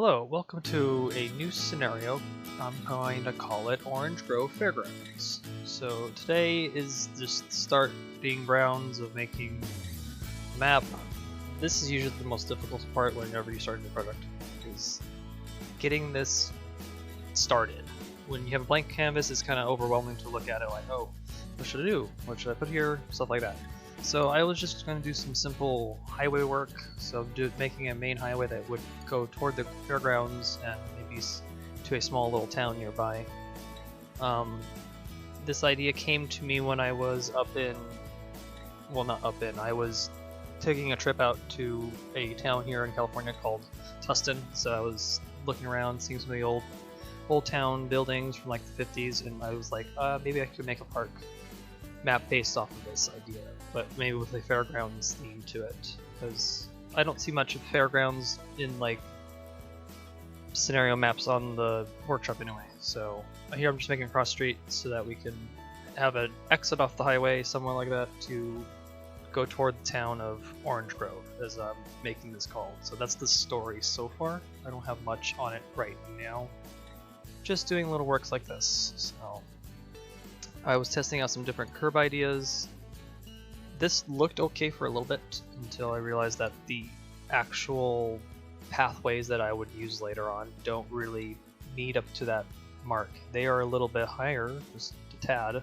Hello, welcome to a new scenario. I'm going to call it Orange Grove Fairgrounds. So today is just the starting grounds of making a map. This is usually the most difficult part whenever you start a new project, is getting this started. When you have a blank canvas, it's kind of overwhelming to look at it like, oh, what should I do? What should I put here? Stuff like that. So I was just going to do some simple highway work, so making a main highway that would go toward the fairgrounds and maybe to a small little town nearby. This idea came to me when I was I was taking a trip out to a town here in California called Tustin. So I was looking around, seeing some of the old town buildings from like the 50s, and I was like, maybe I could make a park map based off of this idea, but maybe with a fairgrounds theme to it, because I don't see much of fairgrounds in like scenario maps on the workshop anyway. So here I'm just making a cross street so that we can have an exit off the highway somewhere like that to go toward the town of Orange Grove as I'm making this call. So that's the story so far. I don't have much on it right now, just doing little works like this. So I was testing out some different curb ideas. This looked okay for a little bit until I realized that the actual pathways that I would use later on don't really meet up to that mark. They are a little bit higher, just a tad.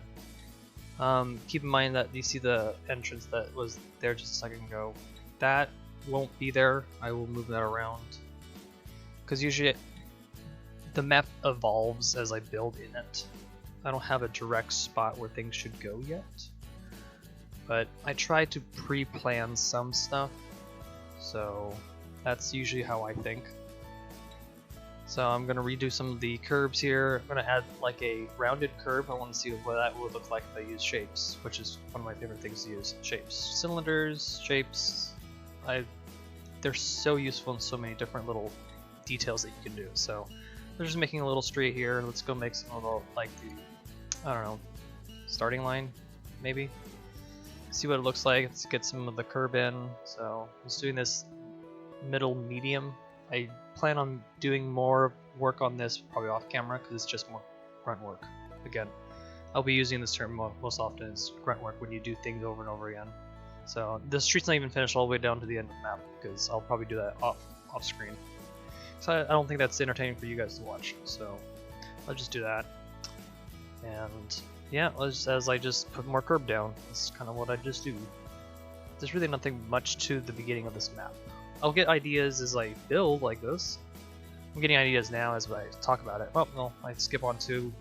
Keep in mind that you see the entrance that was there just a second ago. That won't be there. I will move that around, because usually the map evolves as I build in it. I don't have a direct spot where things should go yet, but I try to pre-plan some stuff, so that's usually how I think. So I'm going to redo some of the curbs here. I'm going to add like a rounded curb. I want to see what that would look like if I use shapes, which is one of my favorite things to use. Shapes. Cylinders, shapes, they're so useful in so many different little details that you can do. So we're just making a little street here. Let's go make some little, like the, I don't know, starting line, maybe? See what it looks like. Let's get some of the curb in. So I'm just doing this middle medium. I plan on doing more work on this probably off camera because it's just more grunt work. Again, I'll be using this term most often as grunt work when you do things over and over again. So the street's not even finished all the way down to the end of the map because I'll probably do that off screen. So I don't think that's entertaining for you guys to watch. So I'll just do that. And yeah, as I just put more curb down, that's kind of what I just do. There's really nothing much to the beginning of this map. I'll get ideas as I build like this. I'm getting ideas now as I talk about it. Oh, no, I skip on to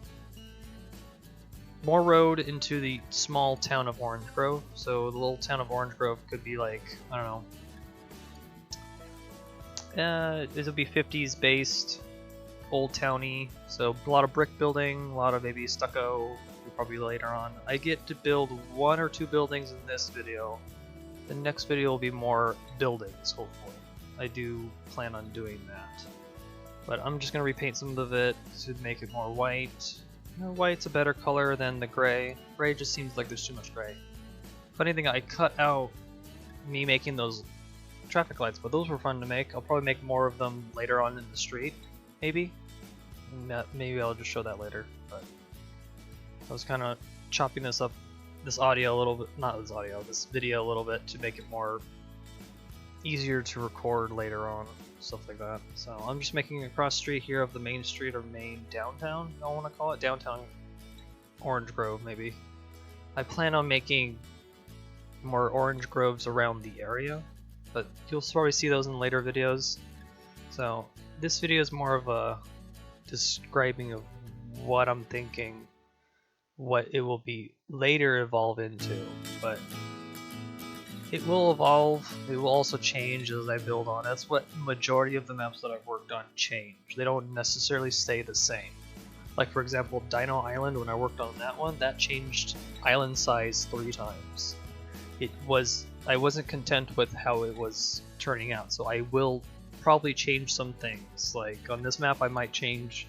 more road into the small town of Orange Grove. So the little town of Orange Grove could be like, I don't know. This will be 50s based, old towny. So a lot of brick building, a lot of maybe stucco. Probably later on. I get to build 1 or 2 buildings in this video. The next video will be more buildings, hopefully. I do plan on doing that. But I'm just going to repaint some of it to make it more white. You know, white's a better color than the gray. Gray just seems like there's too much gray. Funny thing, I cut out me making those traffic lights, but those were fun to make. I'll probably make more of them later on in the street, maybe. Maybe I'll just show that later. But I was kind of chopping this audio a little bit, this video a little bit to make it more easier to record later on, stuff like that. So I'm just making a cross street here of the main street or main downtown, I want to call it, downtown Orange Grove maybe. I plan on making more orange groves around the area, but you'll probably see those in later videos. So this video is more of a describing of what I'm thinking, what it will be later evolve into, but it will evolve. It will also change as I build on. That's what majority of the maps that I've worked on change. They don't necessarily stay the same. Like for example, Dino Island, when I worked on that one, that changed island size 3 times. I wasn't content with how it was turning out, so I will probably change some things. Like on this map I might change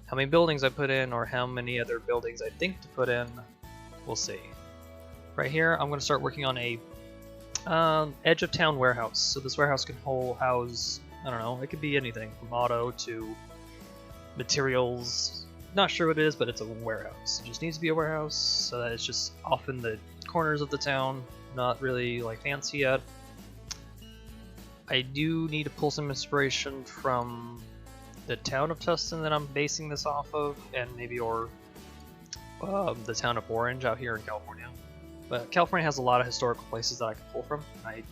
how many buildings I put in, or how many other buildings I think to put in. We'll see. Right here, I'm going to start working on a edge of town warehouse. So this warehouse can house I don't know, it could be anything from auto to materials. Not sure what it is, but it's a warehouse. It just needs to be a warehouse so that it's just off in the corners of the town, not really like fancy yet. I do need to pull some inspiration from the town of Tustin that I'm basing this off of, and maybe the town of Orange out here in California. But California has a lot of historical places that I can pull from. I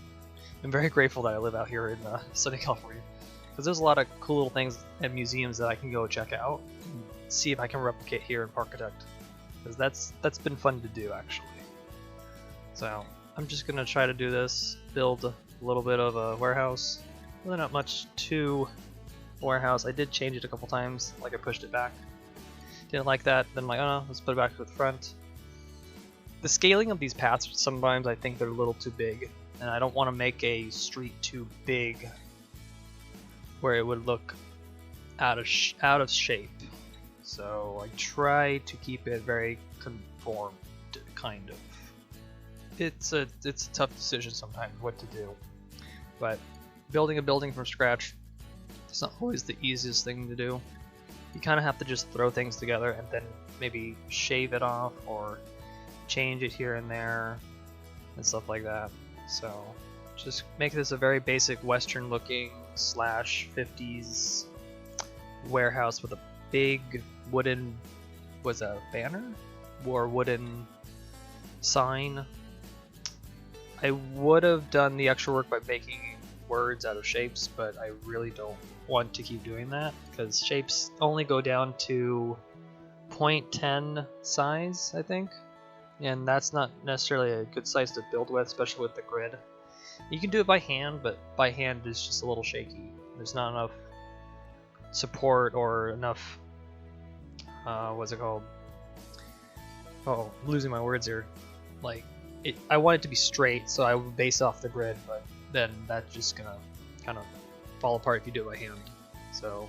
am very grateful that I live out here in sunny California, because there's a lot of cool little things and museums that I can go check out and see if I can replicate here in Parkitect, because that's been fun to do actually. So I'm just gonna try to do this, build a little bit of a warehouse. Really not much to warehouse. I did change it a couple times, like I pushed it back. Didn't like that, then I'm like, oh, let's put it back to the front. The scaling of these paths, sometimes I think they're a little too big, and I don't want to make a street too big where it would look out of shape. So I try to keep it very conformed, kind of. It's a tough decision sometimes what to do, but building a building from scratch is not always the easiest thing to do. You kind of have to just throw things together and then maybe shave it off or change it here and there and stuff like that. So just make this a very basic Western looking / 50s warehouse with a big wooden, was a banner or wooden sign. I would have done the extra work by making words out of shapes, but I really don't want to keep doing that because shapes only go down to 0.10 size, I think, and that's not necessarily a good size to build with, especially with the grid. You can do it by hand, but by hand is just a little shaky. There's not enough support or enough what's it called? Oh, I'm losing my words here. Like, I want it to be straight, so I would base off the grid, but then that's just gonna kind of fall apart if you do it by hand. So,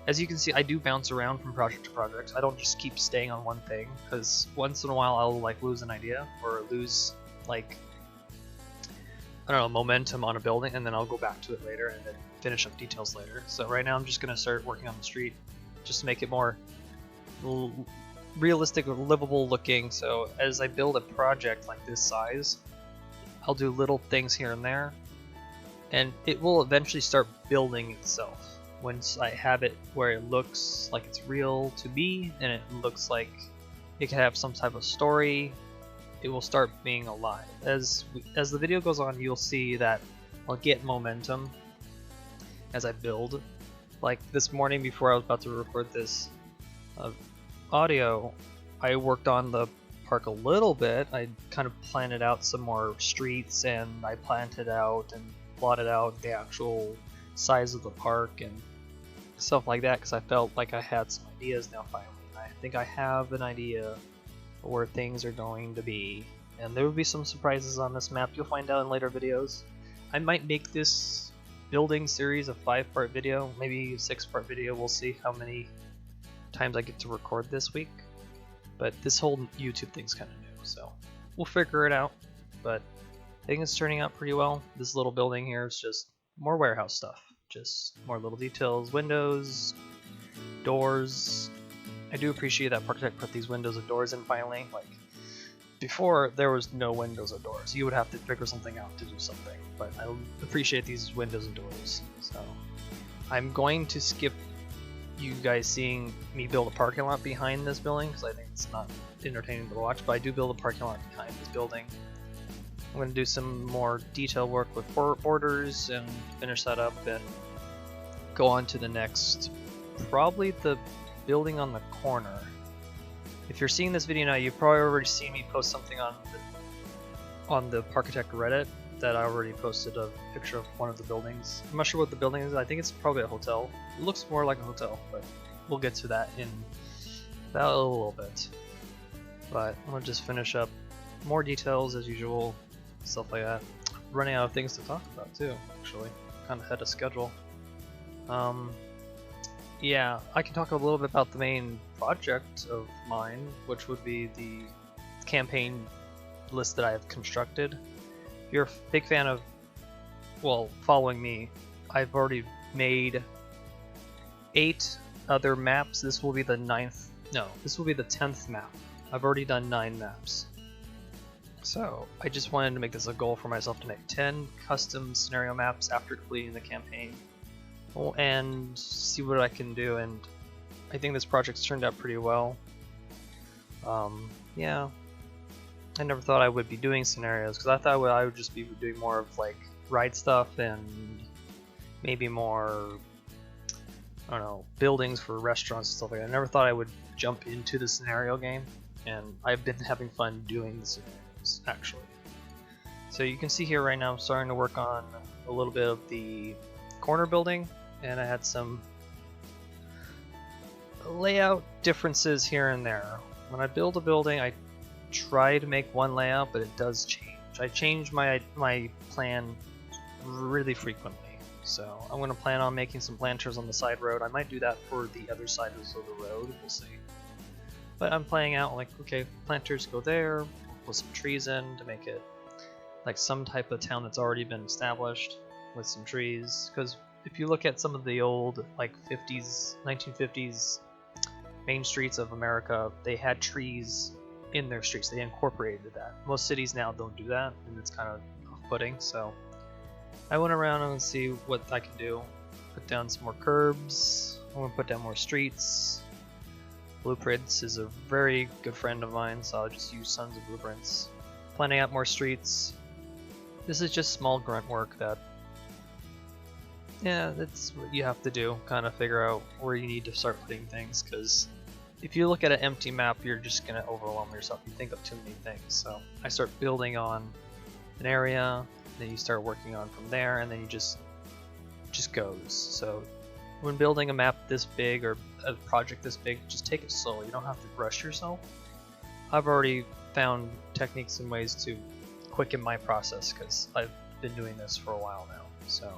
as you can see, I do bounce around from project to project. I don't just keep staying on one thing, because once in a while I'll like lose an idea or lose like, I don't know, momentum on a building, and then I'll go back to it later and then finish up details later. So right now I'm just gonna start working on the street, just to make it more realistic, livable looking. So as I build a project like this size, I'll do little things here and there, and it will eventually start building itself. Once I have it where it looks like it's real to me, and it looks like it can have some type of story, it will start being alive. As the video goes on, you'll see that I'll get momentum as I build. Like this morning before I was about to record this audio, I worked on the park a little bit. I kind of planted out some more streets, and I planted out and plotted out the actual size of the park and stuff like that, because I felt like I had some ideas now finally. I think I have an idea where things are going to be, and there will be some surprises on this map you'll find out in later videos. I might make this building series a 5-part video, maybe a 6-part video. We'll see how many times I get to record this week, but this whole YouTube thing's kind of new, so we'll figure it out. But I think it's turning out pretty well. This little building here is just more warehouse stuff, just more little details, windows, doors. I do appreciate that Parkitect put these windows and doors in finally. Like before, there was no windows or doors. You would have to figure something out to do something, but I appreciate these windows and doors. So I'm going to skip you guys seeing me build a parking lot behind this building, because I think it's not entertaining to watch, but I do build a parking lot behind this building. I'm going to do some more detail work with borders and finish that up and go on to the next, probably the building on the corner. If you're seeing this video now, you've probably already seen me post something on the Parkitect Reddit that I already posted a picture of one of the buildings. I'm not sure what the building is. I think it's probably a hotel. It looks more like a hotel, but we'll get to that in about a little bit. But I'm gonna just finish up more details as usual, stuff like that. Running out of things to talk about too, actually. Kind of had a schedule. Yeah, I can talk a little bit about the main project of mine, which would be the campaign list that I have constructed. If you're a big fan of, well, following me, I've already made 8 other maps. This will be the 9th. No, this will be the 10th map. I've already done 9 maps. So I just wanted to make this a goal for myself to make 10 custom scenario maps after completing the campaign, and see what I can do. And I think this project's turned out pretty well. Yeah, I never thought I would be doing scenarios, because I thought I would just be doing more of like ride stuff and maybe more, I don't know, buildings for restaurants and stuff like that. I never thought I would jump into the scenario game, and I've been having fun doing the scenarios, actually. So you can see here right now I'm starting to work on a little bit of the corner building, and I had some layout differences here and there. When I build a building, I try to make one layout, but it does change. I change my plan really frequently. So I'm going to plan on making some planters on the side road. I might do that for the other side of the road, we'll see. But I'm playing out like, okay, planters go there, we'll put some trees in to make it like some type of town that's already been established with some trees. Because if you look at some of the old like 1950s main streets of America, they had trees in their streets. They incorporated that. Most cities now don't do that, and it's kind of off-putting. So I went around and see what I can do. Put down some more curbs. I want to put down more streets. Blueprints is a very good friend of mine, so I'll just use tons of blueprints. Planning out more streets. This is just small grunt work that, yeah, that's what you have to do. Kind of figure out where you need to start putting things, because if you look at an empty map, you're just going to overwhelm yourself. You think of too many things. So I start building on an area, then you start working on from there, and then you just goes. So when building a map this big or a project this big, just take it slow. You don't have to rush yourself. I've already found techniques and ways to quicken my process, because I've been doing this for a while now. So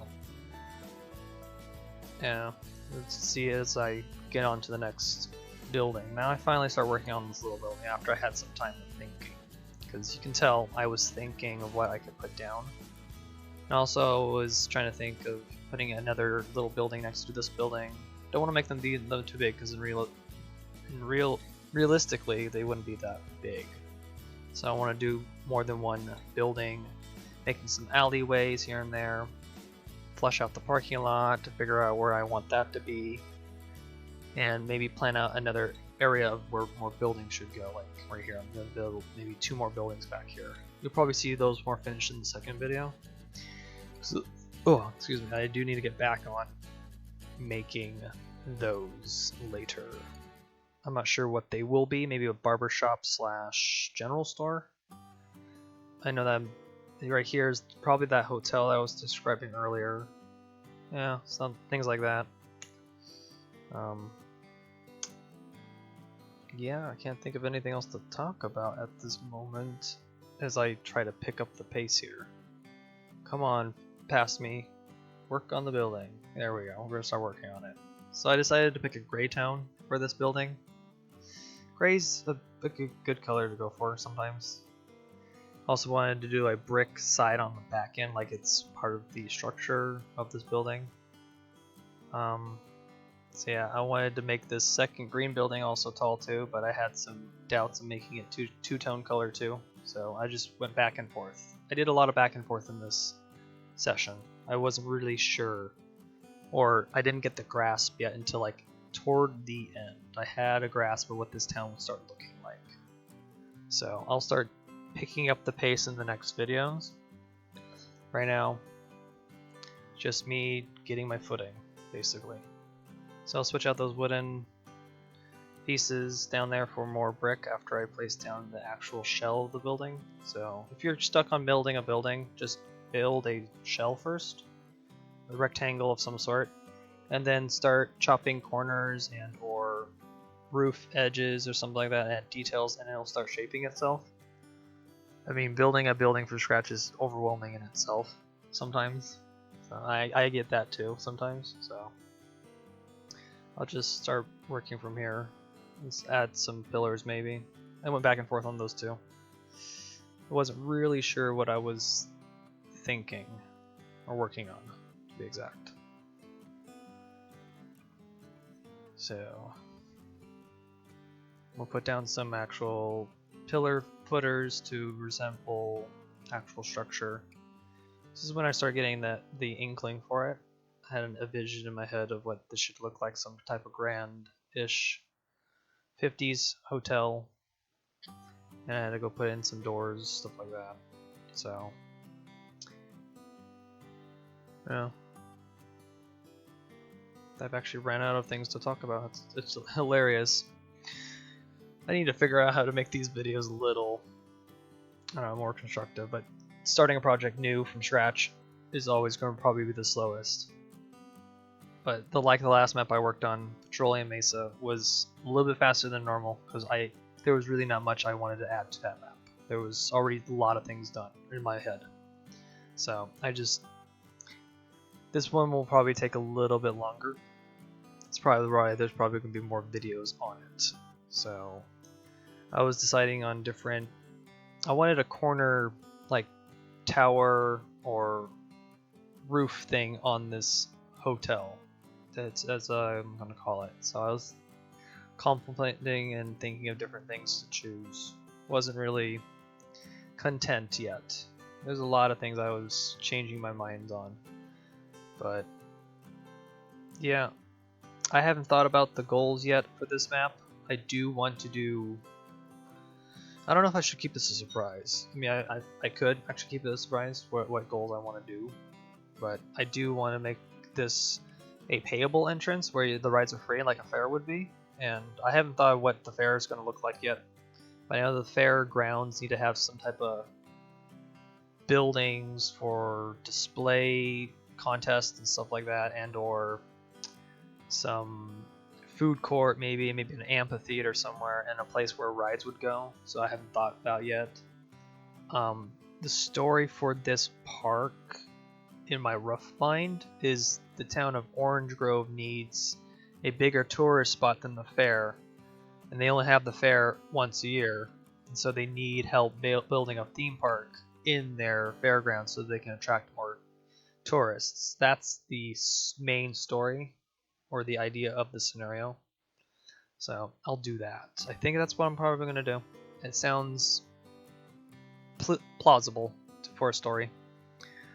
yeah, let's see as I get on to the next building. Now I finally start working on this little building after I had some time of thinking, because you can tell I was thinking of what I could put down. And also was trying to think of putting another little building next to this building. Don't want to make them be too big, because realistically they wouldn't be that big. So I want to do more than one building, making some alleyways here and there, flush out the parking lot to figure out where I want that to be, and maybe plan out another area of where more buildings should go, like right here. I'm going to build maybe 2 more buildings back here. You'll probably see those more finished in the second video. So, oh, excuse me, I do need to get back on making those later. I'm not sure what they will be, maybe a barbershop / general store. I know that right here is probably that hotel I was describing earlier. Yeah, some things like that. Yeah, I can't think of anything else to talk about at this moment as I try to pick up the pace here. Come on, past me. Work on the building. There we go, we're gonna start working on it. So I decided to pick a gray tone for this building. Gray's a good color to go for sometimes. Also wanted to do a brick side on the back end, like it's part of the structure of this building. So yeah, I wanted to make this second green building also tall too, but I had some doubts of making it two-tone color too, so I just went back and forth. I did a lot of back and forth in this session. I wasn't really sure, or I didn't get the grasp yet until like toward the end. I had a grasp of what this town would start looking like. So I'll start picking up the pace in the next videos. Right now, just me getting my footing, basically. So I'll switch out those wooden pieces down there for more brick after I place down the actual shell of the building. So if you're stuck on building a building, just build a shell first, a rectangle of some sort, and then start chopping corners and or roof edges or something like that, add details, and it'll start shaping itself. I mean, building a building from scratch is overwhelming in itself sometimes. So I get that too sometimes. So I'll just start working from here. Let's add some pillars maybe. I went back and forth on those two. I wasn't really sure what I was thinking or working on, to be exact. So we'll put down some actual pillar footers to resemble actual structure. This is when I started getting the inkling for it. I had a vision in my head of what this should look like, some type of grand-ish 50s hotel. And I had to go put in some doors, stuff like that. So, yeah. I've actually ran out of things to talk about. It's hilarious. I need to figure out how to make these videos a little, I don't know, more constructive, but starting a project new from scratch is always going to probably be the slowest. But the last map I worked on, Petroleum Mesa, was a little bit faster than normal because there was really not much I wanted to add to that map. There was already a lot of things done in my head. So this one will probably take a little bit longer. It's probably right. There's probably going to be more videos on it. So I was deciding on different. I wanted a corner like tower or roof thing on this hotel. That's as I'm gonna call it. So I was contemplating and thinking of different things to choose. Wasn't really content yet. There's a lot of things I was changing my mind on. But yeah, I haven't thought about the goals yet for this map. I do want to do. I don't know if I should keep this a surprise. I mean, I could actually keep it a surprise what goals I want to do, but I do want to make this a payable entrance where the rides are free like a fair would be. And I haven't thought of what the fair is going to look like yet. But I know the fairgrounds need to have some type of buildings for display contests and stuff like that, and or some food court, maybe an amphitheater somewhere, and a place where rides would go. So I haven't thought about yet. The story for this park, in my rough mind, is the town of Orange Grove needs a bigger tourist spot than the fair, and they only have the fair once a year, and so they need help building a theme park in their fairgrounds so they can attract more tourists. That's the main story or the idea of the scenario. So I'll do that. I think that's what I'm probably going to do. It sounds plausible for a story.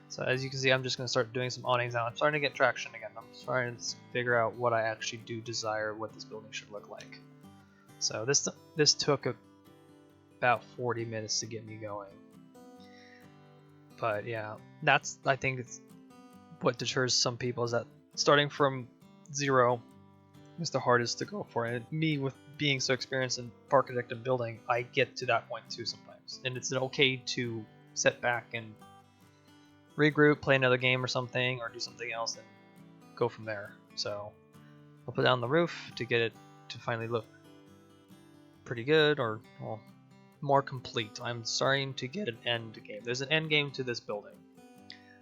So as you can see, I'm just going to start doing some awnings now. I'm starting to get traction again. I'm starting to figure out what I actually do desire, what this building should look like. So this took about 40 minutes to get me going. But yeah, I think it's what deters some people, is that starting from zero is the hardest to go for. And me, with being so experienced in Parkitect and building, I get to that point too sometimes. And it's okay to sit back and regroup, play another game or something, or do something else and go from there. So I'll put down the roof to get it to finally look pretty good, or well, more complete. I'm starting to get an end game. There's an end game to this building.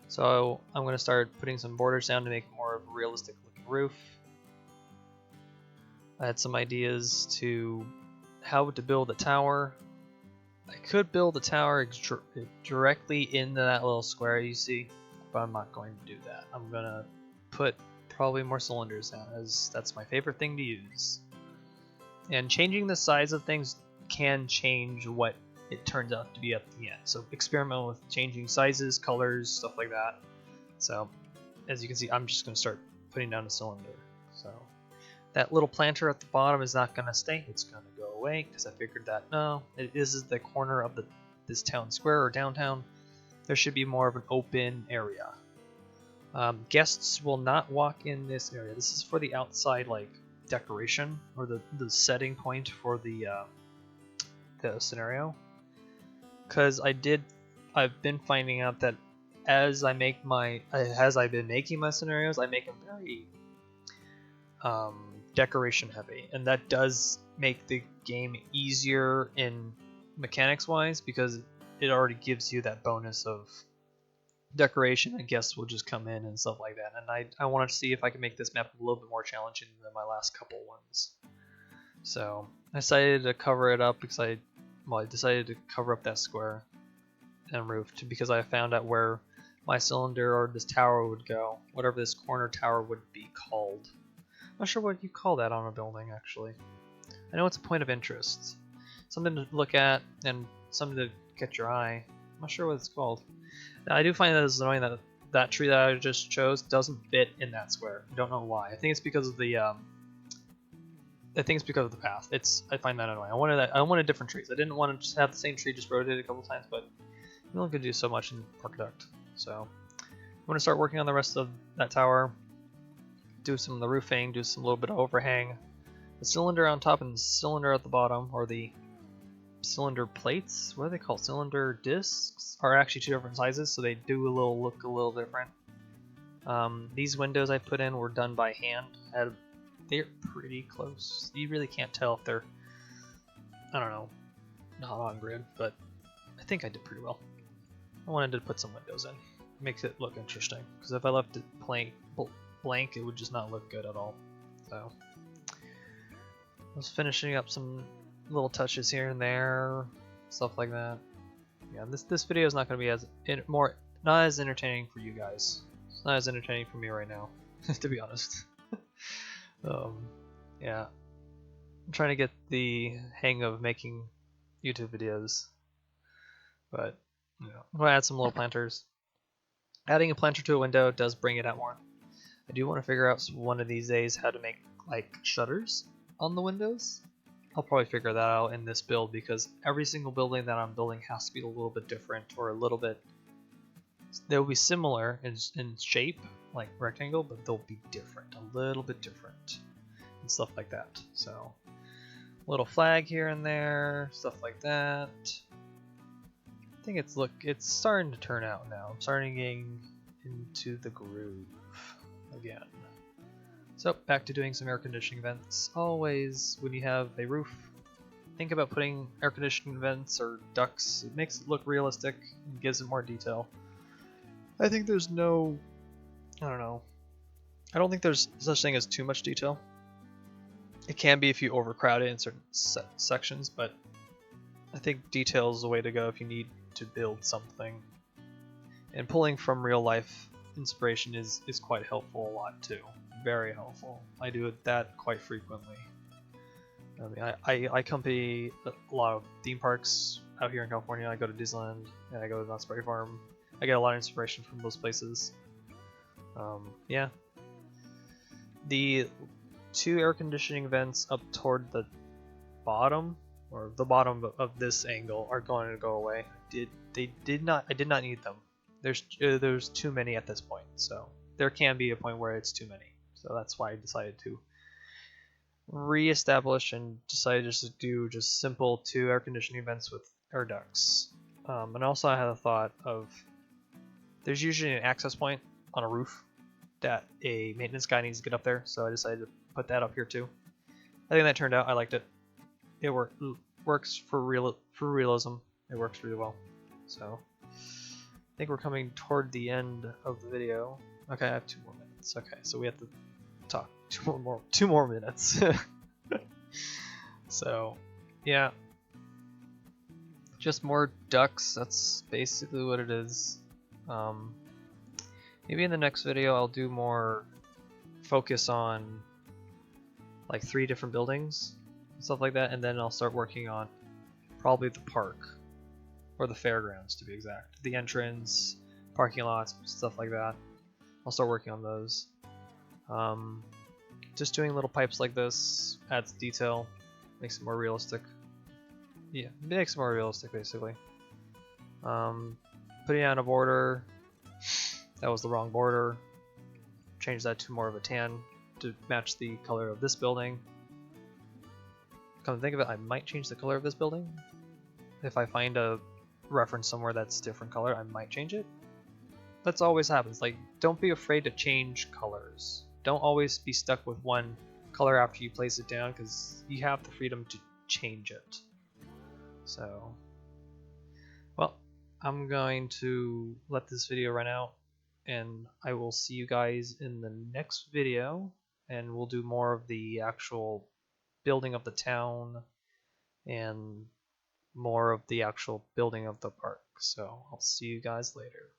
So I'm going to start putting some borders down to make it more of a realistic looking roof. I had some ideas to how to build a tower. I could build a tower directly into that little square you see, but I'm not going to do that. I'm going to put probably more cylinders down, as that's my favorite thing to use. And changing the size of things can change what it turns out to be at the end. So experiment with changing sizes, colors, stuff like that. So as you can see, I'm just going to start putting down a cylinder. So that little planter at the bottom is not going to stay. It's going to go away because I figured that this is the corner of this town square or downtown. There should be more of an open area. Guests will not walk in this area. This is for the outside like decoration, or the setting point for the scenario. Because I've been finding out that as I've been making my scenarios, I make them very decoration heavy, and that does make the game easier in mechanics wise, because it already gives you that bonus of decoration, and guests will just come in and stuff like that. And I want to see if I can make this map a little bit more challenging than my last couple ones. So I decided to cover it up because I decided to cover up that square and roof because I found out where my cylinder or this tower would go, whatever this corner tower would be called. Not sure what you call that on a building, actually. I know it's a point of interest. Something to look at and something to get your eye. I'm not sure what it's called. Now, I do find that it's annoying that that tree that I just chose doesn't fit in that square. I don't know why. I think it's because of the path. I find that annoying. I wanted different trees. I didn't want to just have the same tree just rotated a couple times, but you only could do so much in Parkitect. So I'm gonna start working on the rest of that tower. Do some of the roofing. Do some little bit of overhang. The cylinder on top and the cylinder at the bottom, or the cylinder plates, what are they called? Cylinder discs are actually two different sizes, so they do look a little different. These windows I put in were done by hand. They're pretty close. You really can't tell if they're, I don't know, not on grid, but I think I did pretty well. I wanted to put some windows in. It makes it look interesting, because if I left it blank, it would just not look good at all. So I was finishing up some little touches here and there, stuff like that. Yeah, this video is not going to be not as entertaining for you guys. It's not as entertaining for me right now, to be honest. Yeah, I'm trying to get the hang of making YouTube videos, but yeah, I'm gonna add some little planters. Adding a planter to a window does bring it out more. I do want to figure out one of these days how to make like shutters on the windows. I'll probably figure that out in this build, because every single building that I'm building has to be a little bit different, or a little bit. They'll be similar in shape, like rectangle, but they'll be different, a little bit different, and stuff like that. So, little flag here and there, stuff like that. I think it's starting to turn out now. I'm starting getting into the groove again. So back to doing some air conditioning vents. Always, when you have a roof, think about putting air conditioning vents or ducts. It makes it look realistic and gives it more detail. I think there's no, I don't know. I don't think there's such thing as too much detail. It can be if you overcrowd it in certain sections, but I think detail is the way to go if you need to build something. And pulling from real life inspiration is quite helpful a lot too. Very helpful. I do that quite frequently. I mean, I accompany a lot of theme parks out here in California. I go to Disneyland and I go to Knott's Berry Farm. I get a lot of inspiration from those places. Yeah. The two air conditioning vents up toward the bottom, or the bottom of this angle, are going to go away. I did not need them. There's too many at this point, so there can be a point where it's too many. So that's why I decided to re-establish and decided just to do just simple two air conditioning vents with air ducts. And also I had a thought of, there's usually an access point on a roof that a maintenance guy needs to get up there, so I decided to put that up here too. I think that turned out. I liked it. It works for realism. It works really well. So I think we're coming toward the end of the video. Okay, I have 2 more minutes. Okay, so we have to talk 2 more minutes. So yeah, just more ducks. That's basically what it is. Maybe in the next video I'll do more focus on like 3 different buildings and stuff like that, and then I'll start working on probably the park, or the fairgrounds to be exact. The entrance, parking lots, stuff like that. I'll start working on those. Just doing little pipes like this adds detail, makes it more realistic. Yeah, makes it more realistic basically. Putting on a border, that was the wrong border. Change that to more of a tan to match the color of this building. Come to think of it, I might change the color of this building. If I find a reference somewhere that's different color, I might change it. That's always happens. Like, don't be afraid to change colors. Don't always be stuck with one color after you place it down, because you have the freedom to change it. So, well, I'm going to let this video run out, and I will see you guys in the next video, and we'll do more of the actual building of the town and more of the actual building of the park. So I'll see you guys later.